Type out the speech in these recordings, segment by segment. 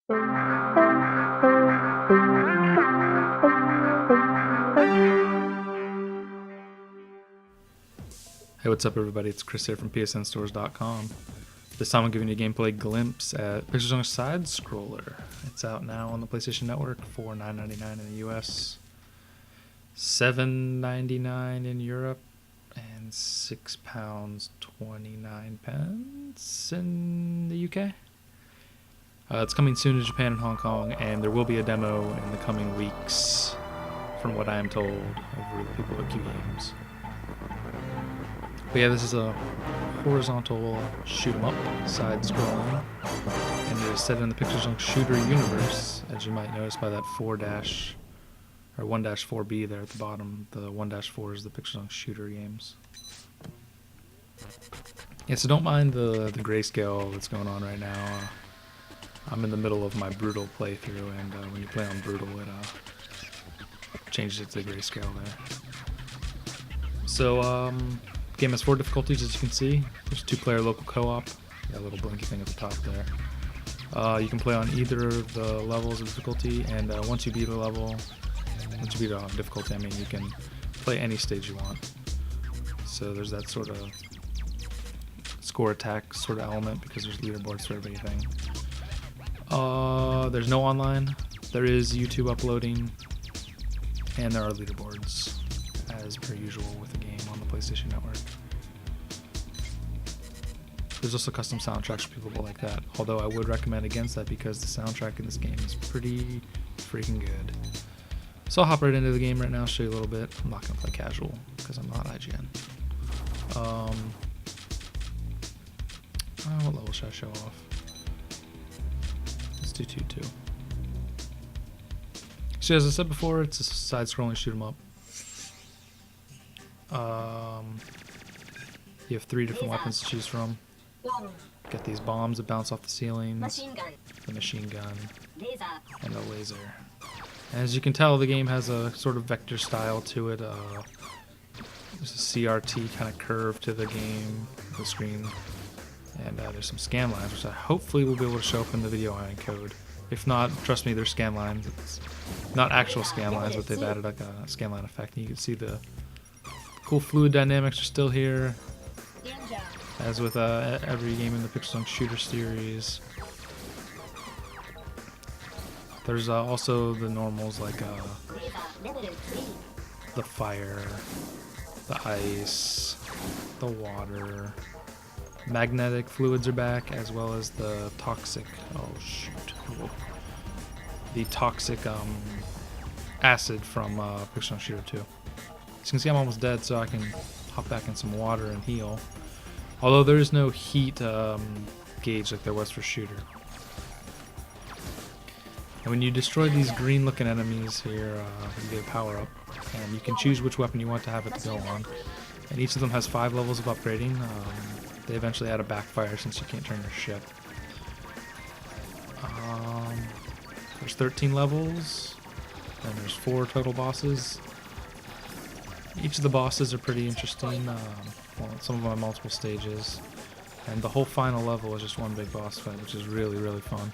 Hey, what's up everybody? It's Chris here from PSNstores.com. This time I'm giving you a gameplay glimpse at PixelJunk SideScroller. It's out now on the PlayStation Network for $9.99 in the US, $7.99 in Europe, and £6.29 in the UK. It's coming soon to Japan and Hong Kong, and there will be a demo in the coming weeks, from what I am told, over the people at Q Games. But yeah, this is a horizontal shoot-'em-up, side-scrolling, and it is set in the PixelJunk shooter universe, as you might notice by that 1-4B there at the bottom. The 1-4 is the PixelJunk shooter games. Yeah, so don't mind the grayscale that's going on right now. I'm in the middle of my brutal playthrough, and when you play on brutal, it changes it to the grayscale there. So, game has 4 difficulties, as you can see. There's 2-player local co-op. Got a little blinky thing at the top there. You can play on either of the levels of difficulty, and once you beat a level, once you beat a difficulty, I mean, you can play any stage you want. So there's that sort of score attack sort of element because there's leaderboards for everything. There's no online. There is YouTube uploading, and there are leaderboards, as per usual with the game on the PlayStation Network. There's also custom soundtracks for people like that, although I would recommend against that because the soundtrack in this game is pretty freaking good. So I'll hop right into the game right now, show you a little bit. I'm not going to play casual because I'm not IGN. What level should I show off? Let's do 2-2. So as I said before, it's a side-scrolling shoot-'em-up. You have 3 different weapons to choose from. Got these bombs that bounce off the ceilings, the machine gun, and the laser. And as you can tell, the game has a sort of vector style to it. There's a CRT kind of curve to the game, the screen, and there's some scan lines, which I hopefully will be able to show up in the video encode. If not, trust me, there's scan lines. It's not actual scan lines, but they've added like a scan line effect, and you can see the cool fluid dynamics are still here, as with every game in the PixelJunk shooter series. There's also the normals like the fire, the ice, the water. Magnetic fluids are back, as well as the toxic. Oh shoot! The toxic acid from PixelJunk Shooter 2. As you can see, I'm almost dead, so I can hop back in some water and heal. Although there is no heat gauge like there was for Shooter. And when you destroy these green-looking enemies here, you get a power-up, and you can choose which weapon you want to have it to go on. And each of them has 5 levels of upgrading. They eventually add a backfire since you can't turn your ship. There's 13 levels, and there's 4 total bosses. Each of the bosses are pretty interesting. Well, some of them have multiple stages, and the whole final level is just one big boss fight, which is really, really fun.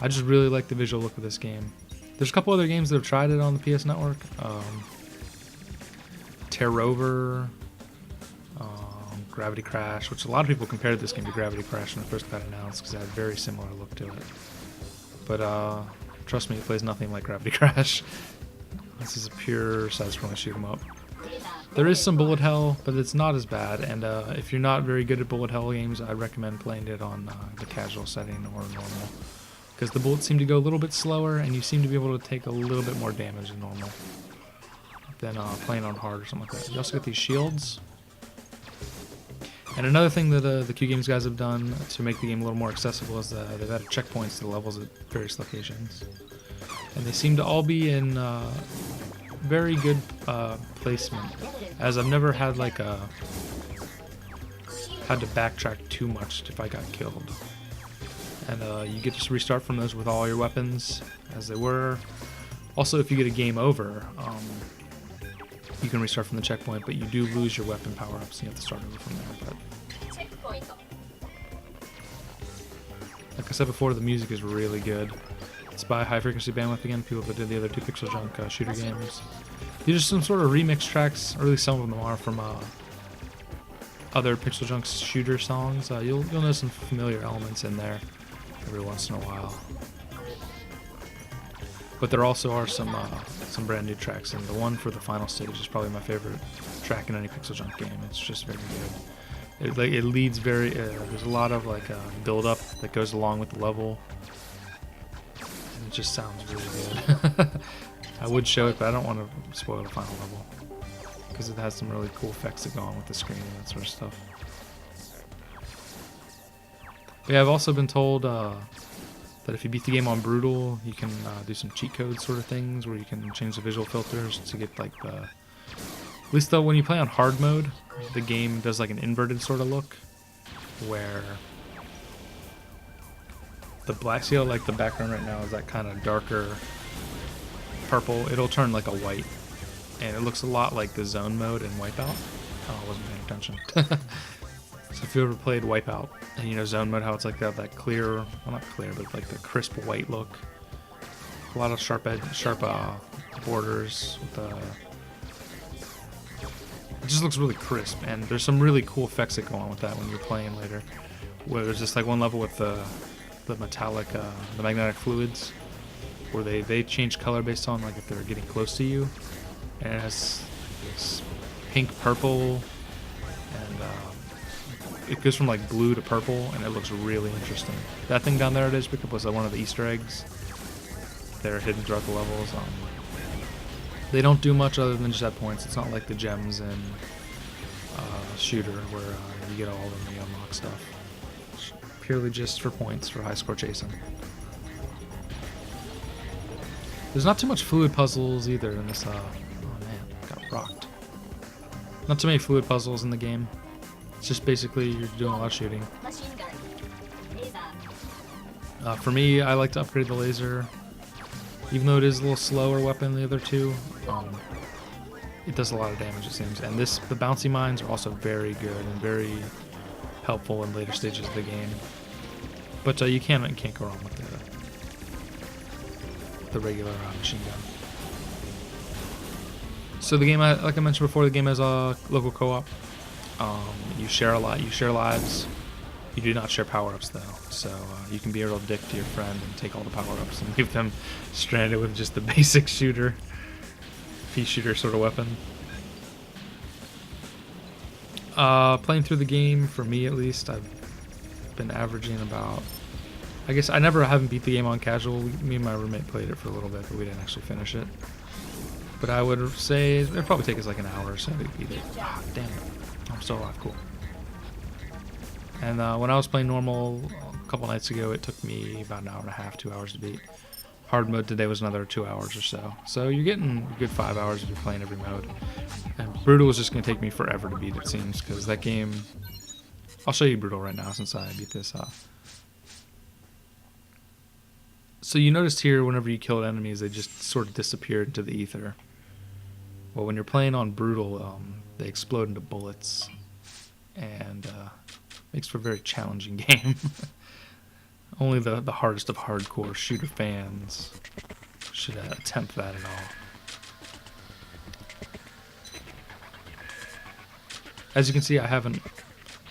I just really like the visual look of this game. There's a couple other games that have tried it on the PS Network. Terrover, Gravity Crash, which a lot of people compared this game to Gravity Crash when it first got announced because it had a very similar look to it. But trust me, it plays nothing like Gravity Crash. This is a pure side-scrolling shoot-'em-up. There is some bullet hell, but it's not as bad, and if you're not very good at bullet hell games, I recommend playing it on the casual setting or normal, because the bullets seem to go a little bit slower, and you seem to be able to take a little bit more damage than normal than playing on hard or something like that. You also get these shields. And another thing that the Q Games guys have done to make the game a little more accessible is they've added checkpoints to the levels at various locations. And they seem to all be in very good placement, as I've never had like had to backtrack too much if I got killed. And you get to restart from those with all your weapons as they were. Also, if you get a game over, you can restart from the checkpoint, but you do lose your weapon power-ups, and you have to start over from there. But Like I said before, the music is really good. It's by High Frequency Bandwidth again, people that did the other two PixelJunk shooter games. These are some sort of remix tracks, or at least some of them are, from other PixelJunk shooter songs. You'll know some familiar elements in there every once in a while. But there also are some brand new tracks, and the one for the final stage is probably my favorite track in any PixelJunk game. It's just very good. It leads very. There's a lot of like build up that goes along with the level. And it just sounds really good. I would show it, but I don't want to spoil the final level because it has some really cool effects that go on with the screen and that sort of stuff. Yeah, I've also been told that if you beat the game on brutal, you can do some cheat code sort of things where you can change the visual filters to get like the. At least though, when you play on hard mode, the game does like an inverted sort of look, where the black, see how like the background right now is that kind of darker purple. It'll turn like a white, and it looks a lot like the zone mode in Wipeout. Oh, I wasn't paying attention. So if you ever played Wipeout, and you know zone mode, how it's like that clear, well not clear, but like the crisp white look. A lot of sharp borders with the. It just looks really crisp, and there's some really cool effects that go on with that when you're playing later. Where there's just like one level with the metallic, the magnetic fluids, where they change color based on like if they're getting close to you, and it has this pink, purple, and it goes from like blue to purple, and it looks really interesting. That thing down there I just picked up was one of the Easter eggs. They're hidden throughout the levels. They don't do much other than just add points. It's not like the gems in Shooter where you get all of the unlock stuff. It's purely just for points for high score chasing. There's not too much fluid puzzles either in this. Oh man, got rocked. Not too many fluid puzzles in the game. It's just basically you're doing a lot of shooting. For me, I like to upgrade the laser. Even though it is a little slower weapon than the other two, it does a lot of damage, it seems. And the bouncy mines are also very good and very helpful in later stages of the game. But you can't go wrong with the regular machine gun. So the game, like I mentioned before, the game has a local co-op. You share a lot. You share lives. You do not share power-ups though, so you can be a real dick to your friend and take all the power-ups and leave them stranded with just the basic shooter, pea shooter sort of weapon. Playing through the game, for me at least, I've been averaging about. I guess I haven't beat the game on casual. Me and my roommate played it for a little bit, but we didn't actually finish it. But I would say it'd probably take us like an hour or so to beat it. Ah, damn it! I'm still alive. Cool. And when I was playing normal a couple nights ago, it took me about an hour and a half, 2 hours to beat. Hard mode today was another 2 hours or so. So you're getting a good 5 hours if you're playing every mode. And Brutal is just going to take me forever to beat, it seems, because that game. I'll show you Brutal right now since I beat this. So you noticed here, whenever you killed enemies, they just sort of disappeared into the ether. Well, when you're playing on Brutal, they explode into bullets, and makes for a very challenging game. Only the hardest of hardcore shooter fans should attempt that at all. As you can see, I haven't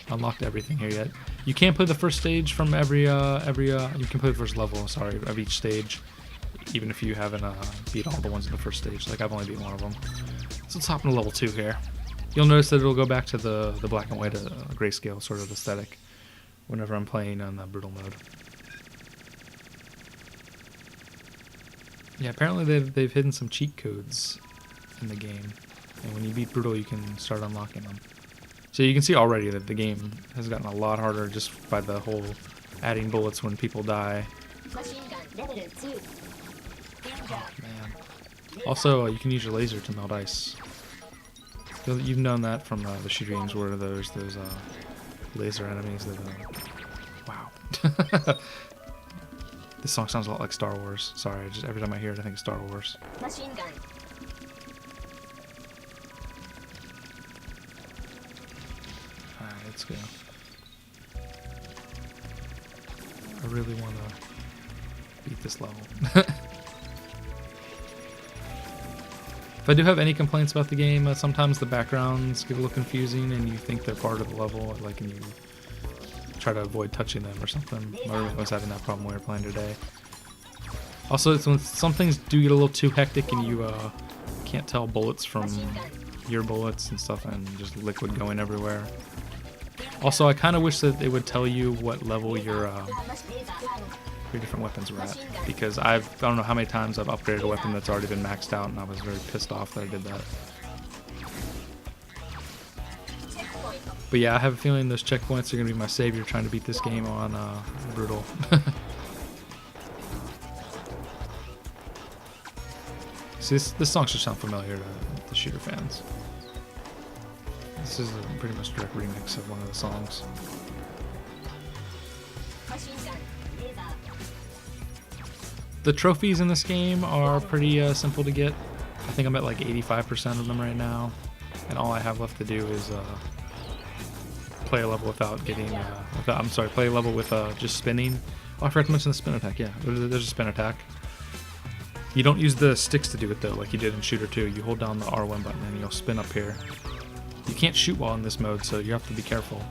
unlocked everything here yet. You can't play the first stage from you can play the first level, sorry, of each stage, even if you haven't beat all the ones in the first stage. Like, I've only beat one of them. So let's hop into level 2 here. You'll notice that it'll go back to the black and white grayscale sort of aesthetic whenever I'm playing on the brutal mode. Yeah, apparently they've hidden some cheat codes in the game, and when you beat brutal, you can start unlocking them. So you can see already that the game has gotten a lot harder just by the whole adding bullets when people die. Oh, man. Also, you can use your laser to melt ice. You've known that from the shooter games where there's those laser enemies that. Wow. This song sounds a lot like Star Wars. Sorry, just every time I hear it, I think of Star Wars. Machine gun. Alright, let's go. I really want to beat this level. If I do have any complaints about the game, sometimes the backgrounds get a little confusing and you think they're part of the level, like, and you try to avoid touching them or something. My roommate was having that problem when we were playing today. Also, it's when some things do get a little too hectic and you can't tell bullets from your bullets and stuff, and just liquid going everywhere. Also, I kind of wish that it would tell you what level your different weapons were at, because I don't know how many times I've upgraded a weapon that's already been maxed out, and I was very pissed off that I did that. But yeah, I have a feeling those checkpoints are going to be my savior trying to beat this game on Brutal. See, this song should sound familiar to the shooter fans. This is a pretty much direct remix of one of the songs. The trophies in this game are pretty simple to get. I think I'm at like 85% of them right now, and all I have left to do is play a level without getting. Play a level with just spinning. Oh, I forgot to mention the spin attack. Yeah, there's a spin attack. You don't use the sticks to do it though, like you did in Shooter 2. You hold down the R1 button and you'll spin up here. You can't shoot while in this mode, so you have to be careful.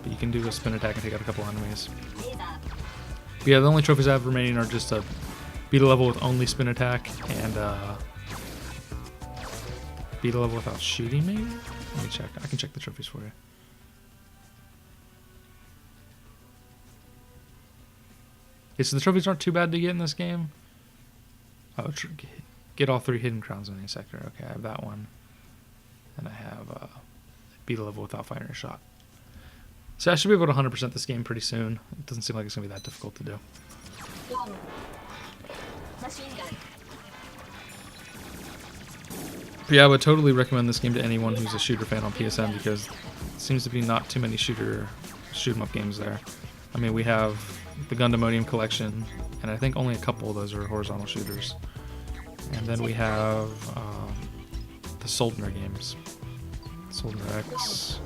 But you can do a spin attack and take out a couple enemies. But yeah, the only trophies I have remaining are just beat a level with only spin attack and beat a level without shooting, maybe? Let me check. I can check the trophies for you. Okay, so the trophies aren't too bad to get in this game. Oh, get all 3 hidden crowns in any sector. Okay, I have that one. And I have beat a level without firing a shot. So I should be able to 100% this game pretty soon. It doesn't seem like it's going to be that difficult to do. But yeah, I would totally recommend this game to anyone who's a shooter fan on PSN, because it seems to be not too many shoot 'em up games there. I mean, we have the Gundamonium collection, and I think only a couple of those are horizontal shooters. And then we have the Soldner games. Soldner X.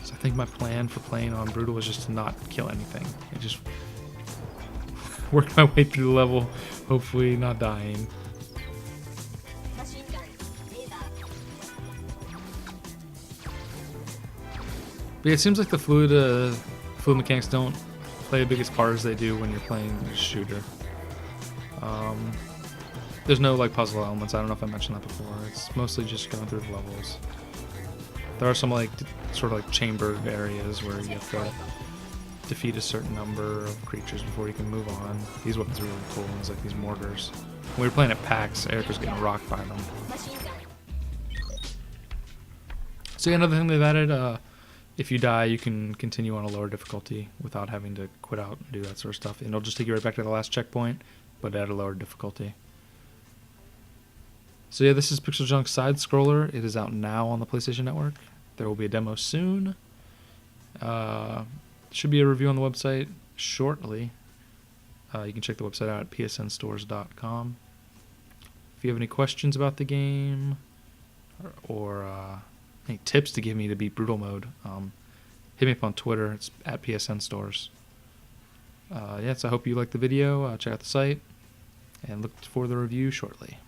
So I think my plan for playing on Brutal was just to not kill anything. I just work my way through the level, hopefully not dying. But yeah, it seems like the fluid mechanics don't play the biggest part as they do when you're playing a shooter. There's no like puzzle elements. I don't know if I mentioned that before. It's mostly just going through the levels. There are some like sort of like chamber areas where you have to defeat a certain number of creatures before you can move on. These weapons are really cool. It's like these mortars. When we were playing at PAX, Eric was getting rocked by them. So yeah, another thing they've added, if you die, you can continue on a lower difficulty without having to quit out and do that sort of stuff. And it'll just take you right back to the last checkpoint, but at a lower difficulty. So yeah, this is PixelJunk SideScroller. It is out now on the PlayStation Network. There will be a demo soon. Should be a review on the website shortly. You can check the website out at psnstores.com. If you have any questions about the game or any tips to give me to beat Brutal mode, hit me up on Twitter. It's at psnstores. So I hope you liked the video. Check out the site and look for the review shortly.